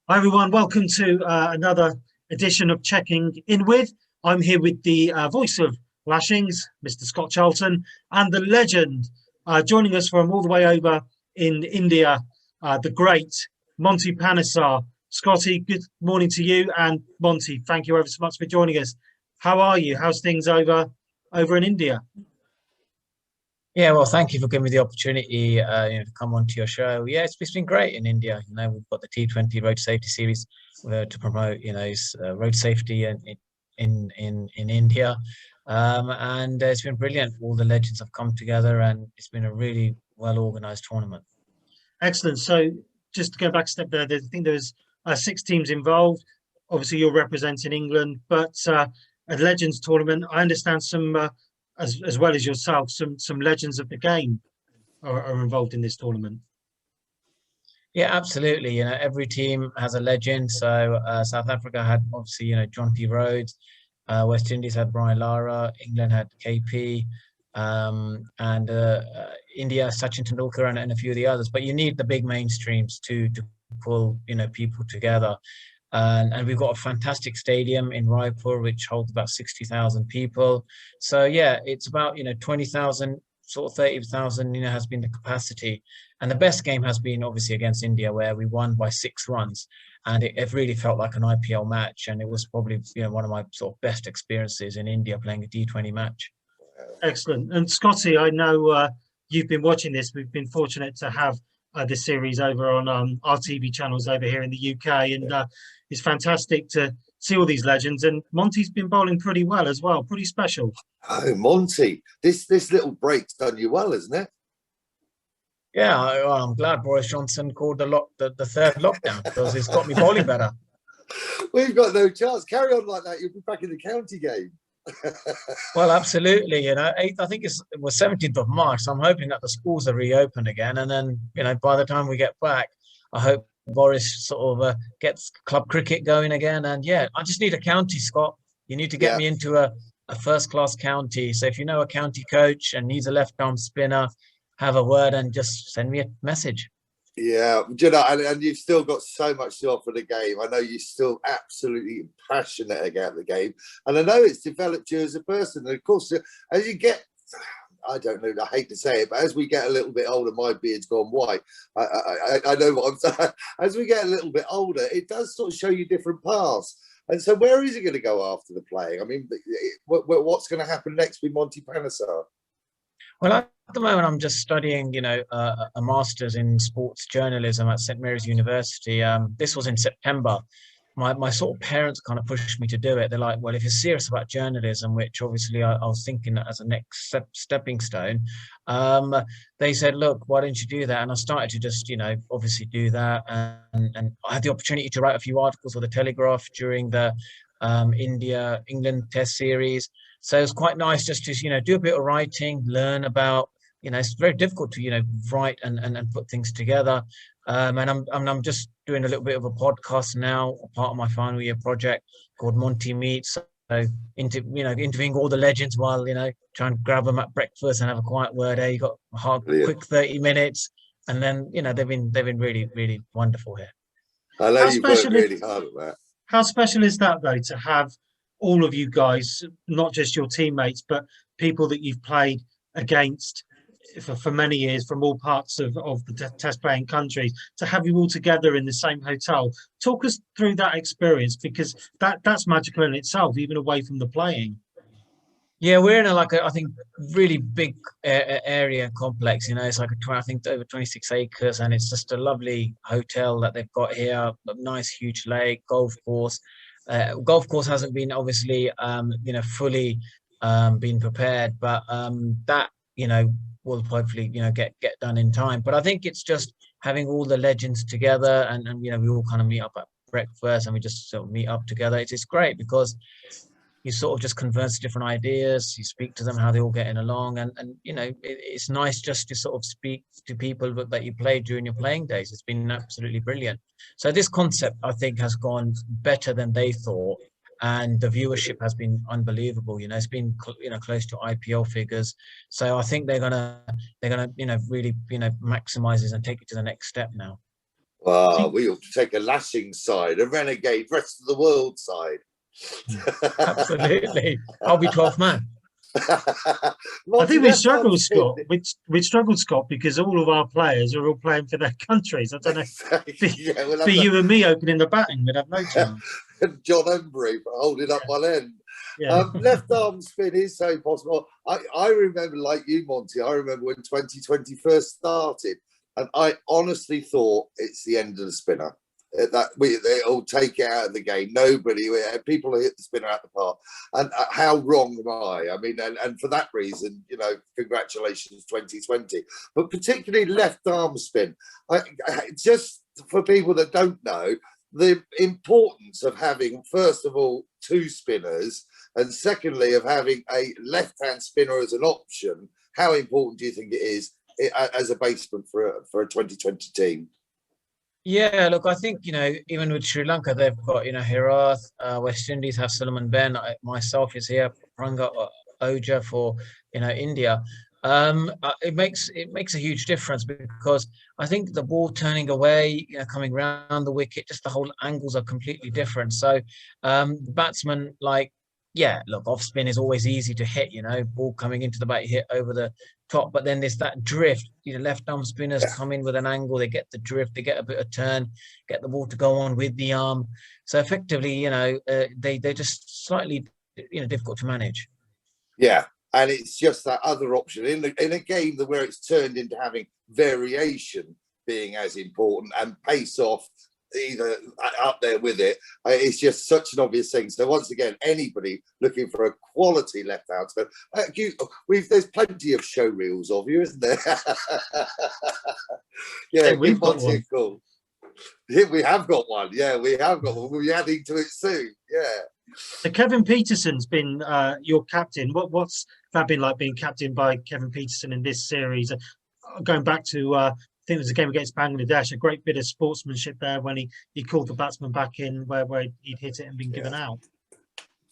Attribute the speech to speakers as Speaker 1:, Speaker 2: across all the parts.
Speaker 1: Hi everyone, welcome to another edition of Checking In With. I'm here with the voice of Lashings, Mr. Scott Charlton, and the legend joining us from all the way over in India, the great Monty Panesar. Scotty, good morning to you, and Monty, thank you ever so much for joining us. How are you? How's things over in India?
Speaker 2: Yeah, well, thank you for giving me the opportunity, to come onto your show. Yeah, it's been great in India. We've got the T20 Road Safety Series to promote, road safety in India, and it's been brilliant. All the legends have come together, and it's been a really well organized tournament.
Speaker 1: Excellent. So just to go back a step there, I think there's six teams involved. Obviously, you're representing England, but a Legends tournament. I understand some, as well as yourself, some legends of the game are involved in this tournament.
Speaker 2: Yeah, absolutely. Every team has a legend. So South Africa had obviously, John P. Rhodes. West Indies had Brian Lara. England had KP. And India, Sachin Tendulkar, and a few of the others. But you need the big mainstreams to pull, people together. And we've got a fantastic stadium in Raipur, which holds about 60,000 people. So yeah, it's about 20,000, sort of 30,000, has been the capacity. And the best game has been obviously against India, where we won by 6 runs, and it really felt like an IPL match. And it was probably one of my sort of best experiences in India playing a T20 match.
Speaker 1: Excellent. And Scotty, I know you've been watching this. We've been fortunate to have this series over on our TV channels over here in the UK, and it's fantastic to see all these legends. And Monty's been bowling pretty well as well, pretty special.
Speaker 3: Oh, Monty, this little break's done you well, isn't it?
Speaker 2: Yeah, I'm glad Boris Johnson called the third lockdown, because it's got me bowling better.
Speaker 3: We've got no chance. Carry on like that, you'll be back in the county game.
Speaker 2: Well, absolutely. I think it was 17th of March. So I'm hoping that the schools are reopened again, and then by the time we get back, I hope Boris sort of gets club cricket going again. And yeah, I just need a county, Scott. You need to get me into a first-class county. So if you know a county coach and needs a left-arm spinner, have a word and just send me a message.
Speaker 3: Yeah, and you've still got so much to offer the game. I know you're still absolutely passionate about the game, and I know it's developed you as a person. And of course, as you get, I don't know, I hate to say it, but as we get a little bit older, my beard's gone white. I know what I'm saying. As we get a little bit older, it does sort of show you different paths. And so, where is he going to go after the playing? I mean, what's going to happen next with Monty Panesar?
Speaker 2: Well, at the moment, I'm just studying, a master's in sports journalism at St. Mary's University. This was in September. My sort of parents kind of pushed me to do it. They're like, well, if you're serious about journalism, which obviously I was thinking as a next stepping stone, they said, look, why don't you do that? And I started to just, obviously do that. And I had the opportunity to write a few articles for the Telegraph during the England Test series. So it's quite nice just to, do a bit of writing, learn about, it's very difficult to, write and put things together. And I'm just doing a little bit of a podcast now, part of my final year project called Monty Meets. So interviewing all the legends while, trying to grab them at breakfast and have a quiet word. Hey, you got a quick 30 minutes. And then, they've been really, really wonderful here.
Speaker 3: I know you've worked really hard at that.
Speaker 1: How special is that, though, to have all of you guys, not just your teammates, but people that you've played against for many years from all parts of the test playing countries, to have you all together in the same hotel? Talk us through that experience, because that's magical in itself, even away from the playing.
Speaker 2: Yeah, we're in I think really big area complex. It's like I think over 26 acres, and it's just a lovely hotel that they've got here. A nice huge lake, golf course. Golf course hasn't been obviously fully been prepared, but that will hopefully get done in time. But I think it's just having all the legends together, and we all kind of meet up at breakfast, and we just sort of meet up together. It's great because you sort of just converse different ideas, you speak to them, how they're all getting along, and it's nice just to sort of speak to people that you played during your playing days. It's been absolutely brilliant. So this concept, I think, has gone better than they thought, and the viewership has been unbelievable. It's been close to IPL figures. So I think they're gonna really maximize this and take it to the next step now.
Speaker 3: Well, we ought to take a Lashings side, a renegade, rest of the world side.
Speaker 2: Absolutely. I'll be 12th man.
Speaker 1: I think we struggled, Scott. We struggled, Scott, because all of our players are all playing for their countries. I don't know. For you and me opening the batting, we'd have no chance.
Speaker 3: John Embry holding up one end.
Speaker 1: Yeah.
Speaker 3: Left arm spin is so possible. I remember, like you, Monty, I remember when 2020 first started, and I honestly thought it's the end of the spinner. They'll take it out of the game. People will hit the spinner out the park. And how wrong am I? I mean, and for that reason, congratulations 2020. But particularly left arm spin. Just for people that don't know, the importance of having, first of all, two spinners, and secondly, of having a left-hand spinner as an option. How important do you think it is as a baseman for a 2020 team?
Speaker 2: Yeah, look, I think, even with Sri Lanka, they've got, Herath, West Indies have Sullivan Ben, myself is here, Pranga Oja for, India. It makes a huge difference, because I think the ball turning away, coming round the wicket, just the whole angles are completely different. So batsmen, look, off spin is always easy to hit, ball coming into the bat, you hit over the top, but then there's that drift. Left arm spinners come in with an angle, they get the drift, they get a bit of turn, get the ball to go on with the arm. So effectively, they're just slightly, difficult to manage.
Speaker 3: Yeah, and it's just that other option in a game where it's turned into having variation being as important, and pace off either up there with it. It's just such an obvious thing. So once again, anybody looking for a quality left out, there's plenty of show reels of you, isn't there? Yeah,
Speaker 1: we've got one.
Speaker 3: Cool. Yeah, we have got one. Yeah, we have got one. We'll be adding to it soon. Yeah.
Speaker 1: So Kevin Peterson's been your captain. What's that been like, being captained by Kevin Peterson in this series? Going back to I think it was a game against Bangladesh, a great bit of sportsmanship there when he called the batsman back in where he'd hit it and been given out.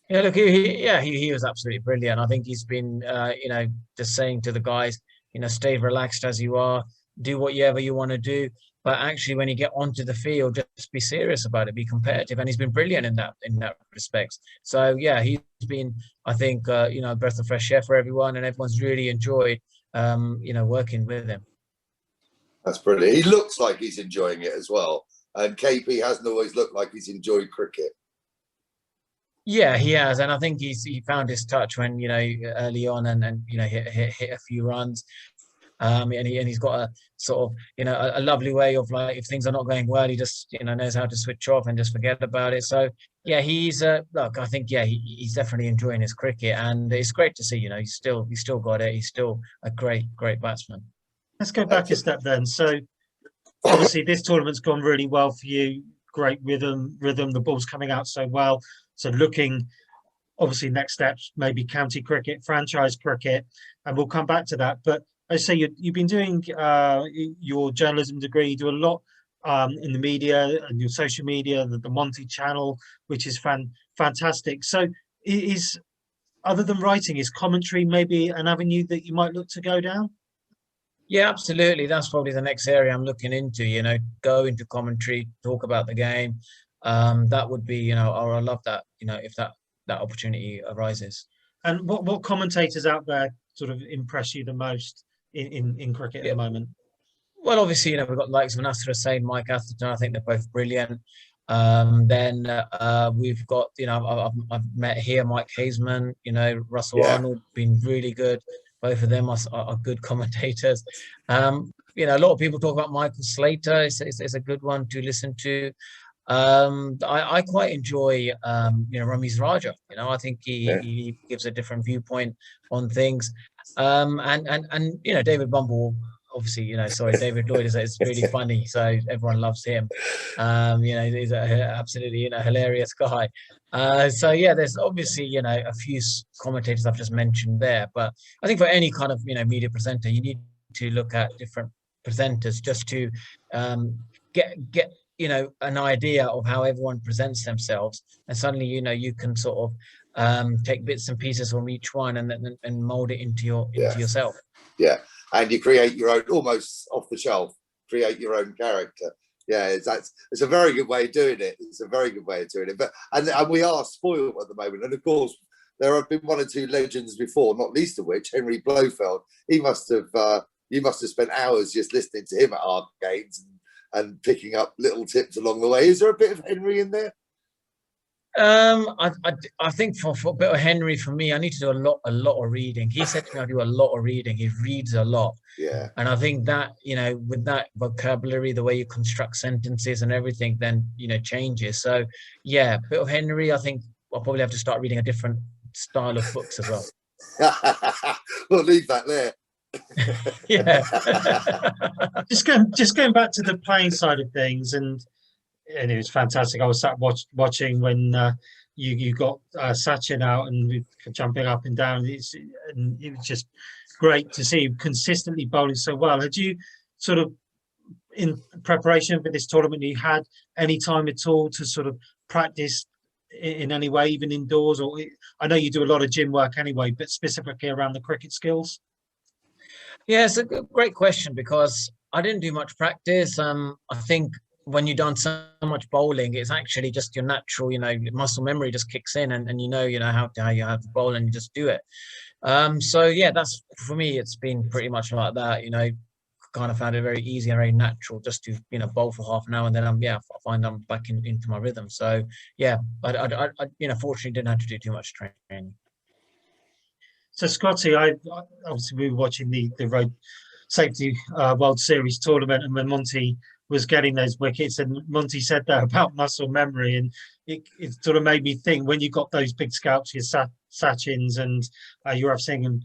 Speaker 2: Yeah, look, he was absolutely brilliant. I think he's been, just saying to the guys, stay relaxed as you are, do whatever you want to do. But actually, when you get onto the field, just be serious about it, be competitive. And he's been brilliant in that respect. So, yeah, he's been, I think, a breath of fresh air for everyone, and everyone's really enjoyed, working with him.
Speaker 3: That's brilliant. He looks like he's enjoying it as well. And KP hasn't always looked like he's enjoyed cricket.
Speaker 2: Yeah, he has, and I think he found his touch when early on, and hit a few runs, and he's got a sort of a lovely way of, like, if things are not going well, he just knows how to switch off and just forget about it. So yeah, he's look, I think he's definitely enjoying his cricket, and it's great to see. He's still got it. He's still a great batsman.
Speaker 1: Let's go back a step then. So obviously this tournament's gone really well for you. Great rhythm. The ball's coming out so well. So looking, obviously, next steps, maybe county cricket, franchise cricket, and we'll come back to that. But I say you've been doing your journalism degree. You do a lot in the media and your social media, the Monty channel, which is fantastic. So is, other than writing, is commentary maybe an avenue that you might look to go down?
Speaker 2: Yeah, absolutely. That's probably the next area I'm looking into, go into commentary, talk about the game. That would be, or I love that, if that opportunity arises.
Speaker 1: And what commentators out there sort of impress you the most in cricket at the moment?
Speaker 2: Well, obviously, we've got the likes of Nasser Hussain, Mike Atherton. I think they're both brilliant. Then we've got, I've met here Mike Hazeman, Russell Arnold, been really good. Both of them are good commentators. A lot of people talk about Michael Slater. It's a good one to listen to. I quite enjoy Ramiz Raja. I think he gives a different viewpoint on things. And David Bumble, obviously, David Lloyd is really funny, so everyone loves him. He's absolutely hilarious guy. So yeah, there's obviously a few commentators I've just mentioned there, but I think for any kind of media presenter, you need to look at different presenters just to get an idea of how everyone presents themselves, and suddenly you can sort of take bits and pieces from each one and mold it into yourself.
Speaker 3: Yeah, and you create your own, almost off the shelf, create your own character. Yeah, it's a very good way of doing it. It's a very good way of doing it. But and we are spoiled at the moment. And of course, there have been one or two legends before, not least of which Henry Blofeld. He must have you must have spent hours just listening to him at our games and picking up little tips along the way. Is there a bit of Henry in there?
Speaker 2: I think for a bit of Henry, for me, I need to do a lot of reading. He said to me I do a lot of reading. He reads a lot.
Speaker 3: Yeah.
Speaker 2: And I think that, with that vocabulary, the way you construct sentences and everything, then, changes. So yeah, a bit of Henry, I think I'll probably have to start reading a different style of books as well.
Speaker 3: We'll leave that there.
Speaker 2: Yeah.
Speaker 1: just going back to the playing side of things, and it was fantastic. I was sat watching when you got Sachin out and jumping up and down. And it was just great to see him consistently bowling so well. Had you sort of, in preparation for this tournament, you had any time at all to sort of practice in any way, even indoors? Or I know you do a lot of gym work anyway, but specifically around the cricket skills?
Speaker 2: Yeah, it's a great question, because I didn't do much practice. I think when you've done so much bowling, it's actually just your natural, muscle memory just kicks in, and how you have to bowl, and you just do it. So yeah, that's, for me, it's been pretty much like that. Kind of found it very easy and very natural just to bowl for half an hour, and then I find I'm back into my rhythm. So yeah, I fortunately didn't have to do too much training.
Speaker 1: So Scotty, I obviously we were watching the Road Safety World Series tournament, and when Monty was getting those wickets, and Monty said that about muscle memory, and it sort of made me think, when you got those big scalps, your Sachins and Yurav Singh and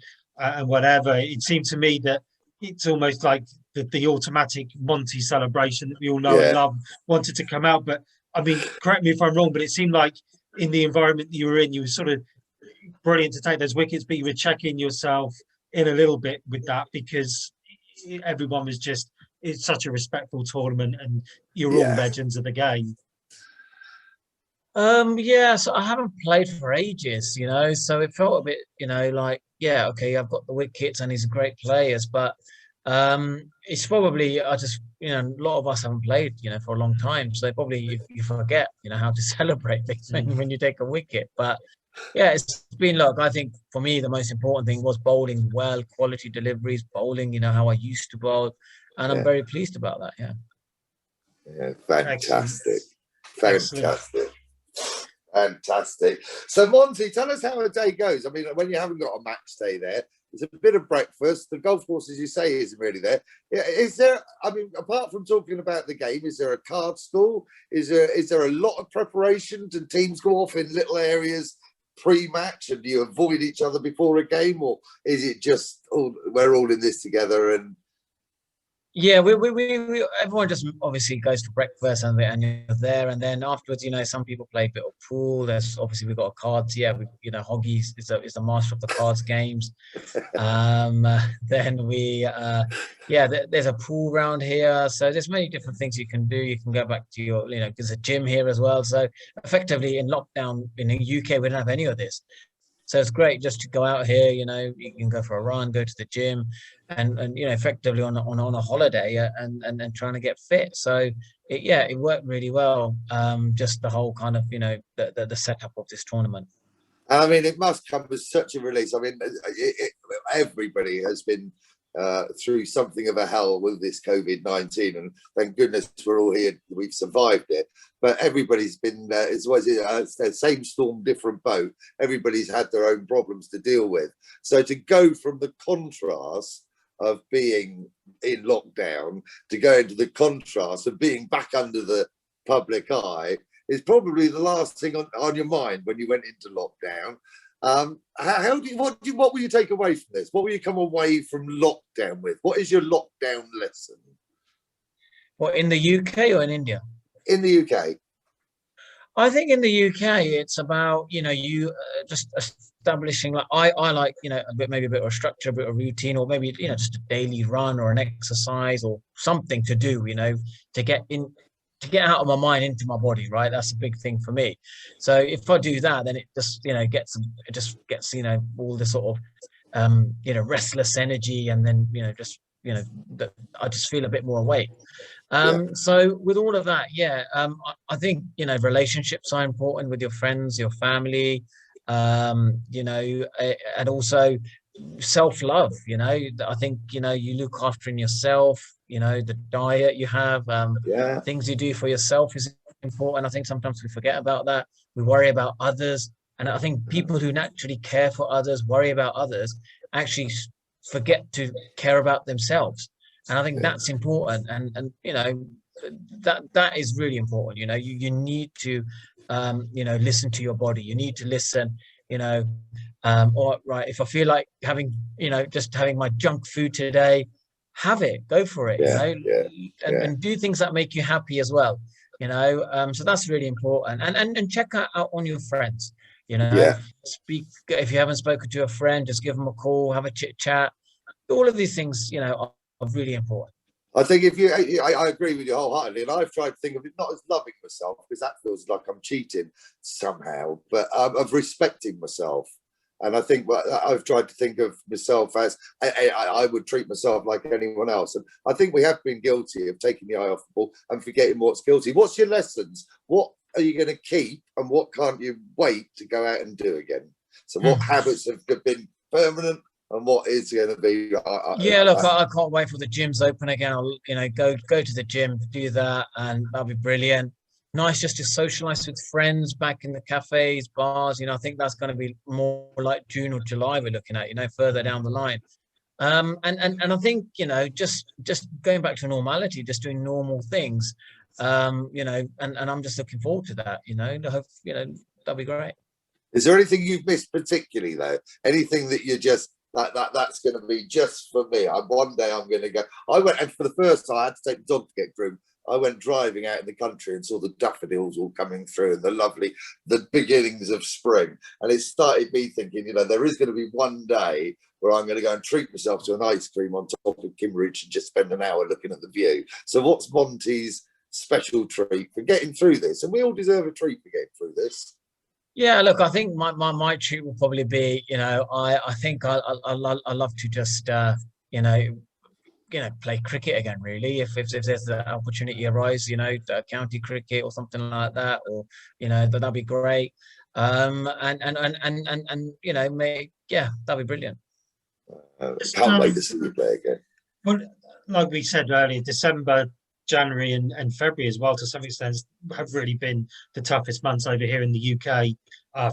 Speaker 1: whatever, it seemed to me that it's almost like the automatic Monty celebration that we all know and love wanted to come out. But I mean, correct me if I'm wrong, but it seemed like in the environment that you were in, you were sort of brilliant to take those wickets, but you were checking yourself in a little bit with that, because everyone was just, it's such a respectful tournament, and you're all legends of the game.
Speaker 2: Yeah, so I haven't played for ages, so it felt a bit, like, yeah, okay, I've got the wickets and he's great players, but it's probably, I just, a lot of us haven't played, for a long time, so probably you forget, how to celebrate things when you take a wicket. But yeah, it's been, look, I think for me, the most important thing was bowling well, quality deliveries, bowling, how I used to bowl. And I'm very pleased about that. Yeah.
Speaker 3: Yeah, fantastic.
Speaker 1: Excellent.
Speaker 3: Fantastic. So, Monty, tell us how a day goes. I mean, when you haven't got a match day there, there's a bit of breakfast. The golf course, as you say, isn't really there. Is there, I mean, apart from talking about the game, is there a card stall? Is there a lot of preparation? Do teams go off in little areas pre-match, and do you avoid each other before a game, or is it just we're all in this together? And
Speaker 2: yeah, we everyone just obviously goes to breakfast, and you're there, and then afterwards, some people play a bit of pool. There's obviously, we've got cards. Yeah, Hoggy is the master of the cards games. Then there's a pool round here, so there's many different things you can do. You can go back to your, there's a gym here as well. So effectively, in lockdown in the UK, we don't have any of this. So it's great just to go out here, you can go for a run, go to the gym, and effectively on a holiday, and trying to get fit. So it worked really well. Just the whole kind of, the setup of this tournament.
Speaker 3: And I mean, it must come as such a release. I mean, everybody has been through something of a hell with this COVID-19, and thank goodness we're all here. We've survived it. But everybody's been, it's the same storm, different boat. Everybody's had their own problems to deal with. So to go from the contrast of being in lockdown to go into the contrast of being back under the public eye is probably the last thing on your mind when you went into lockdown. What will you take away from this? What will you come away from lockdown with? What is your lockdown lesson?
Speaker 2: What, in the UK or in India?
Speaker 3: In the UK.
Speaker 2: I think in the UK, it's about, you just establishing, like, I like, maybe a bit of a structure, a bit of routine, or maybe, just a daily run or an exercise or something to do, to get out of my mind into my body, right? That's a big thing for me. So if I do that, then it just, gets all the sort of, restless energy, and then, just that I just feel a bit more awake.
Speaker 3: Yeah.
Speaker 2: So with all of that, I think, relationships are important with your friends, your family, and also self-love. I think, you look after in yourself, the diet you have,
Speaker 3: Yeah.
Speaker 2: things you do for yourself is important. I think sometimes we forget about that. We worry about others. And I think people who naturally care for others, worry about others, actually forget to care about themselves. And I think that's important. And that is really important. You need to listen to your body. You need to listen, or right, if I feel like having, just having my junk food today, have it, go for it,
Speaker 3: Yeah. Yeah.
Speaker 2: and do things that make you happy as well. So that's really important. And check out on your friends,
Speaker 3: Yeah.
Speaker 2: speak. If you haven't spoken to a friend, just give them a call, have a chit chat. All of these things, are really important.
Speaker 3: I think if you, I agree with you wholeheartedly, and I've tried to think of it not as loving myself, because that feels like I'm cheating somehow, but of respecting myself. And I think I've tried to think of myself as I would treat myself like anyone else. And I think we have been guilty of taking the eye off the ball and forgetting what's guilty. What's your lessons? What are you going to keep, and what can't you wait to go out and do again? So what habits have been permanent, and what is going to be?
Speaker 2: Look, I can't wait for the gyms open again. I'll, go to the gym, do that, and that'll be brilliant. Nice just to socialize with friends back in the cafes, bars. I think that's going to be more like June or July we're looking at, further down the line. And I think, just going back to normality, just doing normal things, and I'm just looking forward to that, I hope, that'll be great.
Speaker 3: Is there anything you've missed particularly though? Anything that you just that's going to be just for me? One day I'm going to go. I went, and for the first time I had to take the dog to get groomed. I went driving out in the country and saw the daffodils all coming through and the beginnings of spring. And it started me thinking, there is going to be one day where I'm going to go and treat myself to an ice cream on top of Kimmeridge and just spend an hour looking at the view. So what's Monty's special treat for getting through this? And we all deserve a treat for getting through this.
Speaker 2: Yeah, look, I think my treat will probably be, I think I love to just, play cricket again, really. If there's the opportunity arise, county cricket or something like that, or that'd be great. And that'd be brilliant.
Speaker 3: Can't wait to see you play again.
Speaker 1: Well, like we said earlier, December, January, and February as well, to some extent, have really been the toughest months over here in the UK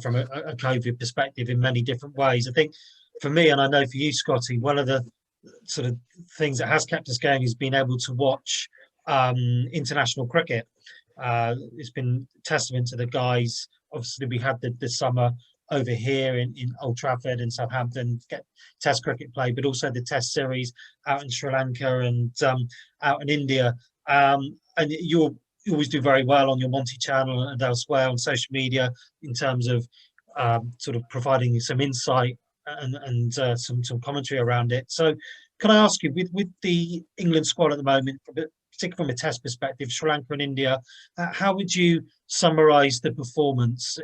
Speaker 1: from a COVID perspective in many different ways. I think for me, and I know for you, Scotty, one of the sort of things that has kept us going is being able to watch international cricket. It's been testament to the guys. Obviously, we had the summer over here in Old Trafford and Southampton get Test cricket play, but also the Test series out in Sri Lanka and out in India. And you always do very well on your Monty channel and elsewhere on social media in terms of sort of providing some insight and some commentary around it. So can I ask you, with the England squad at the moment, particularly from a Test perspective, Sri Lanka and India, how would you summarise the performance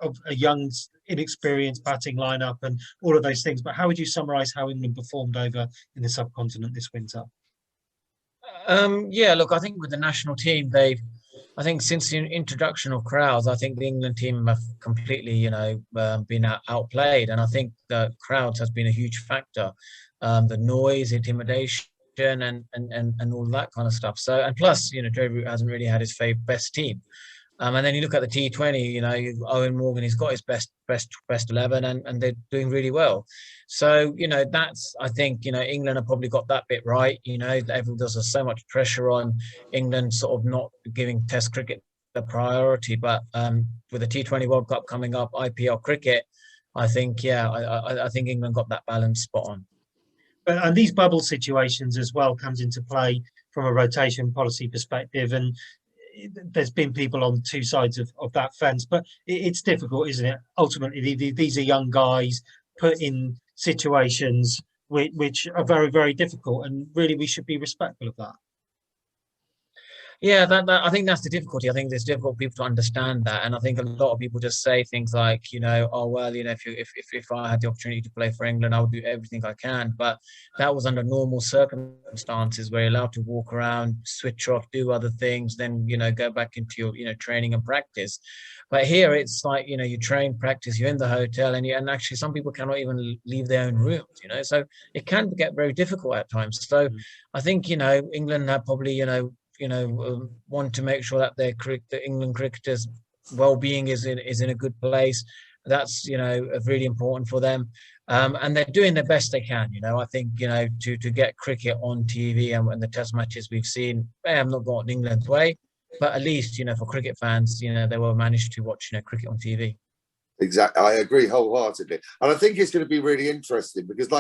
Speaker 1: of a young, inexperienced batting lineup and all of those things? But how would you summarise how England performed over in the subcontinent this winter?
Speaker 2: Look, I think with the national team, I think since the introduction of crowds, I think the England team have completely, been outplayed. And I think the crowds has been a huge factor. The noise, intimidation, and all that kind of stuff. So, and plus, Joe Root hasn't really had his best team. And then you look at the T20, Owen Morgan, he's got his best 11 and they're doing really well. So, that's, I think, England have probably got that bit right. There's so much pressure on England sort of not giving Test cricket the priority. But with the T20 World Cup coming up, IPL cricket, I think, I think England got that balance spot on.
Speaker 1: And these bubble situations as well comes into play from a rotation policy perspective. And there's been people on two sides of that fence, but it's difficult, isn't it? Ultimately, these are young guys put in situations which are very, very difficult, and really we should be respectful of that.
Speaker 2: Yeah, that I think that's the difficulty. I think it's difficult for people to understand that, and I think a lot of people just say things like, oh well, if I had the opportunity to play for England, I would do everything I can. But that was under normal circumstances where you're allowed to walk around, switch off, do other things, then go back into your training and practice. But here it's like you train, practice, you're in the hotel, and actually some people cannot even leave their own rooms. So it can get very difficult at times. So I think England have probably want to make sure that the England cricketers' well-being is in a good place. That's really important for them, and they're doing the best they can. I think to get cricket on TV and the Test matches we've seen, they have not gotten England's way, but at least for cricket fans, they will manage to watch cricket on TV.
Speaker 3: Exactly, I agree wholeheartedly, and I think it's going to be really interesting because,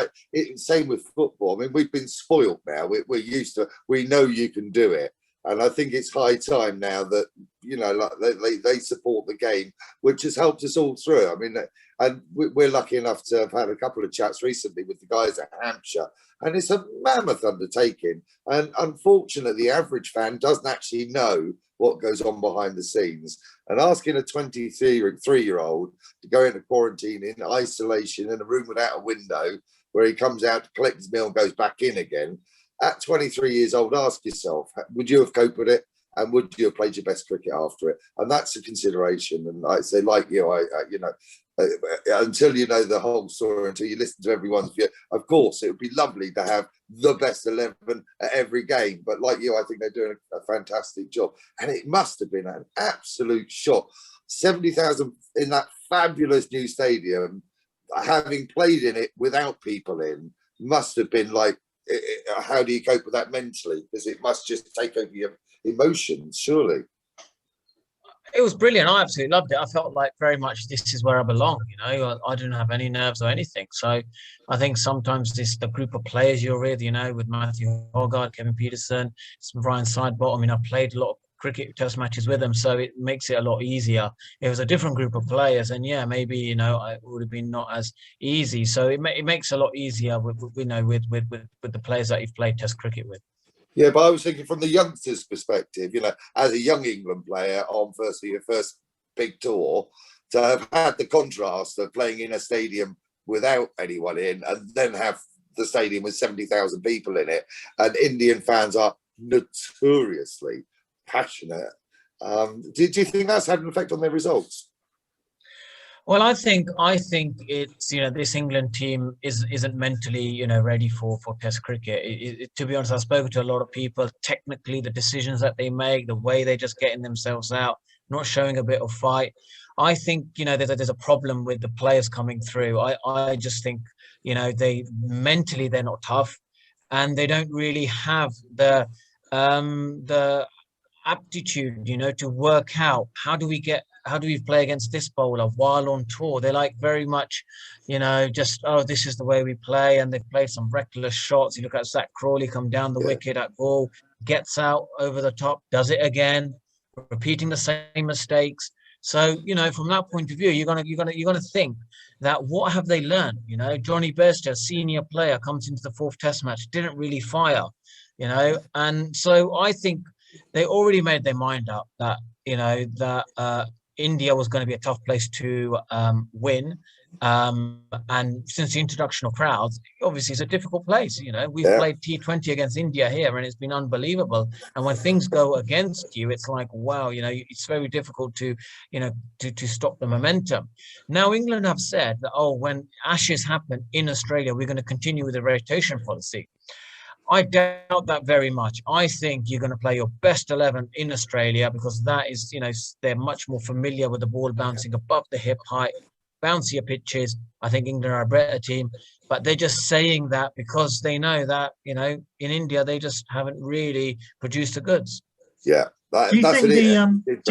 Speaker 3: same with football. I mean, we've been spoilt now. We're used to. We know you can do it. And I think it's high time now that, they support the game, which has helped us all through. I mean, and we're lucky enough to have had a couple of chats recently with the guys at Hampshire, and it's a mammoth undertaking. And unfortunately, the average fan doesn't actually know what goes on behind the scenes. And asking a 23-year-old to go into quarantine in isolation in a room without a window, where he comes out to collect his meal and goes back in again, at 23 years old, ask yourself, would you have coped with it? And would you have played your best cricket after it? And that's a consideration. And I say, like you, until you know the whole story, until you listen to everyone's view, of course, it would be lovely to have the best 11 at every game. But like you, I think they're doing a fantastic job. And it must have been an absolute shock. 70,000 in that fabulous new stadium, having played in it without people in, must have been like, how do you cope with that mentally? Because it must just take over your emotions, surely.
Speaker 2: It was brilliant. I absolutely loved it. I felt like very much this is where I belong. I didn't have any nerves or anything. So I think sometimes the group of players you're with Matthew Hoggard, Kevin Peterson, Ryan Sidebottom. I played a lot of cricket test matches with them, so it makes it a lot easier. It was a different group of players, and maybe it would have been not as easy. So it makes it a lot easier with the players that you've played test cricket with.
Speaker 3: Yeah, but I was thinking from the youngsters' perspective, as a young England player on your first big tour, to have had the contrast of playing in a stadium without anyone in, and then have the stadium with 70,000 people in it, and Indian fans are notoriously passionate. Do you think that's had an effect on their results?
Speaker 2: Well, I think it's this England team isn't mentally ready for Test cricket. To be honest, I've spoken to a lot of people. Technically, the decisions that they make, the way they're just getting themselves out, not showing a bit of fight. I think there's a problem with the players coming through. I just think they mentally they're not tough, and they don't really have the aptitude, to work out how do we play against this bowler while on tour. They're like very much, just, this is the way we play. And they've played some reckless shots. You look at Zach Crawley come down the wicket at ball, gets out over the top, does it again, repeating the same mistakes. So, from that point of view, you're gonna think that what have they learned? Johnny Bairstow, senior player, comes into the fourth Test match, didn't really fire, and so I think they already made their mind up that India was going to be a tough place to win, and since the introduction of crowds, obviously it's a difficult place. We've played T20 against India here, and it's been unbelievable. And when things go against you, it's like, wow, it's very difficult to stop the momentum. Now England have said that, when Ashes happen in Australia, we're going to continue with the rotation policy. I doubt that very much. I think you're going to play your best 11 in Australia, because that is, they're much more familiar with the ball bouncing above the hip height, bouncier pitches. I think England are a better team, but they're just saying that because they know that, in India, they just haven't really produced the goods.
Speaker 3: Yeah.
Speaker 1: Do you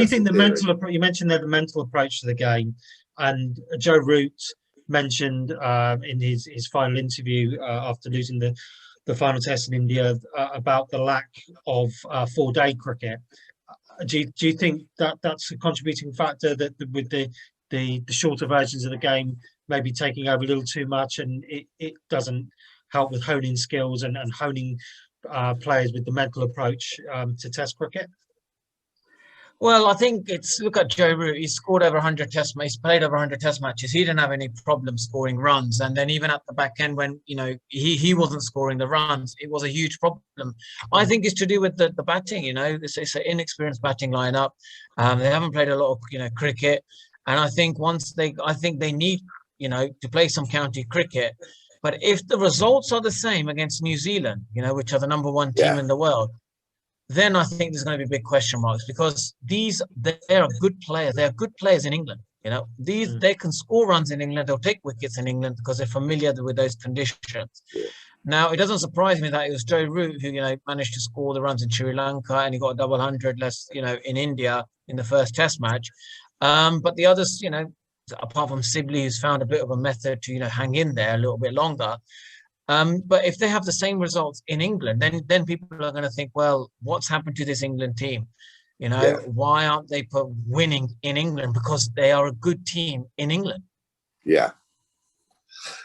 Speaker 1: think the mental approach, you mentioned there the mental approach to the game, and Joe Root mentioned in his final interview after losing the final test in India about the lack of 4-day cricket. Do you think that that's a contributing factor, that with the shorter versions of the game maybe taking over a little too much, and it doesn't help with honing skills and honing players with the mental approach to Test cricket?
Speaker 2: Well, I think look at Joe Root. He scored over 100 test matches. He's played over 100 test matches. He didn't have any problem scoring runs. And then even at the back end, when he wasn't scoring the runs, it was a huge problem. I think it's to do with the batting. It's an inexperienced batting lineup. They haven't played a lot of cricket, and I think they need to play some county cricket. But if the results are the same against New Zealand, which are the #1 team in the world, then I think there's going to be big question marks, because they are good players. They are good players in England. They can score runs in England. They'll take wickets in England because they're familiar with those conditions.
Speaker 3: Yeah.
Speaker 2: Now, it doesn't surprise me that it was Joe Root who managed to score the runs in Sri Lanka, and he got a double hundred less in India in the first Test match. But the others, apart from Sibley, who's found a bit of a method to hang in there a little bit longer. But if they have the same results in England, then people are going to think, well, what's happened to this England team? Why aren't they winning in England? Because they are a good team in England.
Speaker 3: Yeah.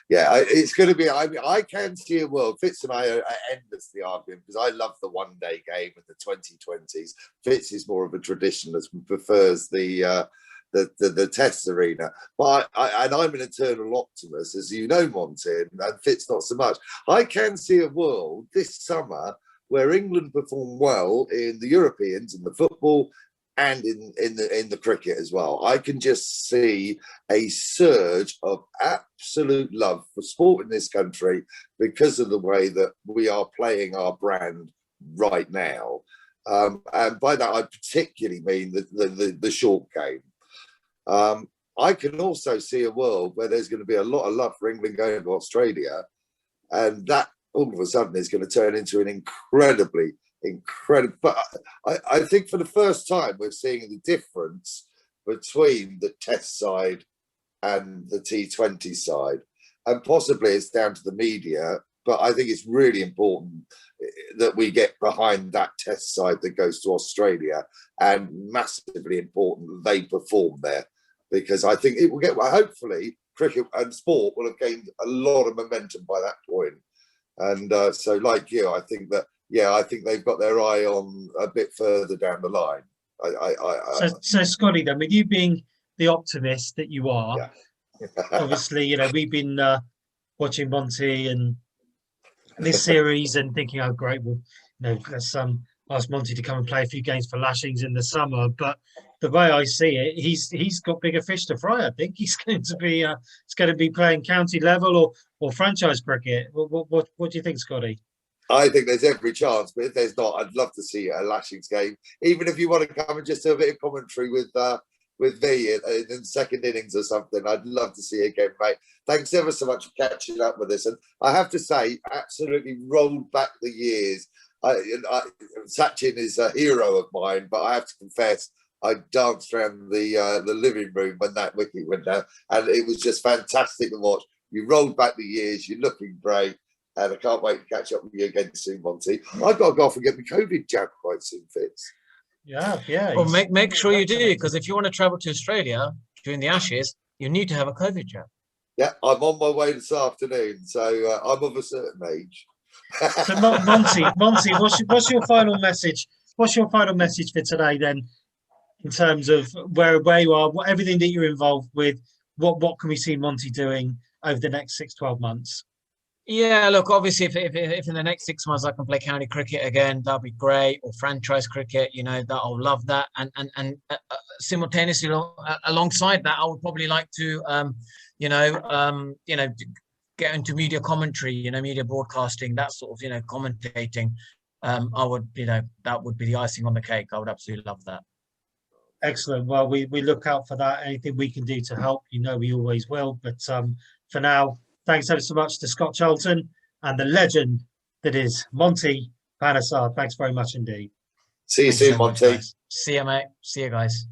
Speaker 3: It's going to be. I can see a world. Fitz and I are endlessly arguing, because I love the one-day game and the 2020s. Fitz is more of a traditionalist and prefers the test arena, but I'm an eternal optimist, as you know, Monty, and Fitz not so much. I can see a world this summer where England perform well in the Europeans, in the football, and in the cricket as well. I can just see a surge of absolute love for sport in this country because of the way that we are playing our brand right now, and by that I particularly mean the short game. I can also see a world where there's going to be a lot of love for England going to Australia, and that all of a sudden is going to turn into an incredible. But I think for the first time we're seeing the difference between the Test side and the T20 side, and possibly it's down to the media. But I think it's really important that we get behind that Test side that goes to Australia, and massively important that they perform there, because I think it will get. Hopefully, cricket and sport will have gained a lot of momentum by that point. And so, like you, I think that. Yeah, I think they've got their eye on a bit further down the line.
Speaker 1: So Scotty, then, with you being the optimist that you are, obviously, we've been watching Monty and this series and thinking, oh, great, well, let's ask Monty to come and play a few games for Lashings in the summer. But the way I see it, he's got bigger fish to fry. I think he's going to be playing county level or franchise cricket. What do you think, Scotty?
Speaker 3: I think there's every chance, but if there's not, I'd love to see a Lashings game. Even if you want to come and just do a bit of commentary with me in the second innings or something, I'd love to see it again, mate. Thanks ever so much for catching up with us. And I have to say, absolutely rolled back the years. Sachin is a hero of mine, but I have to confess, I danced around the living room when that wicket went down, and it was just fantastic to watch. You rolled back the years, you're looking great. And I can't wait to catch up with you again soon, Monty. I've got to go off and get my COVID jab quite soon, Fitz.
Speaker 1: Yeah.
Speaker 2: Well, make sure you do, because if you want to travel to Australia during the Ashes, you need to have a COVID jab.
Speaker 3: Yeah, I'm on my way this afternoon, so I'm of a certain age.
Speaker 1: So, Monty, what's your final message? What's your final message for today, then, in terms of where you are, everything that you're involved with? What can we see Monty doing over the next 6-12 months?
Speaker 2: Yeah, look, obviously, if in the next 6 months I can play county cricket again, that'll be great, or franchise cricket, that I'll love that. And simultaneously, alongside that, I would probably like to, get into media commentary, media broadcasting, that sort of, commentating. I would, that would be the icing on the cake. I would absolutely love that.
Speaker 1: Excellent. Well, we look out for that. Anything we can do to help, we always will. But for now, thanks ever so much to Scott Charlton and the legend that is Monty Panesar. Thanks very much indeed.
Speaker 3: See you soon, Monty.
Speaker 2: See you, mate. See you, guys.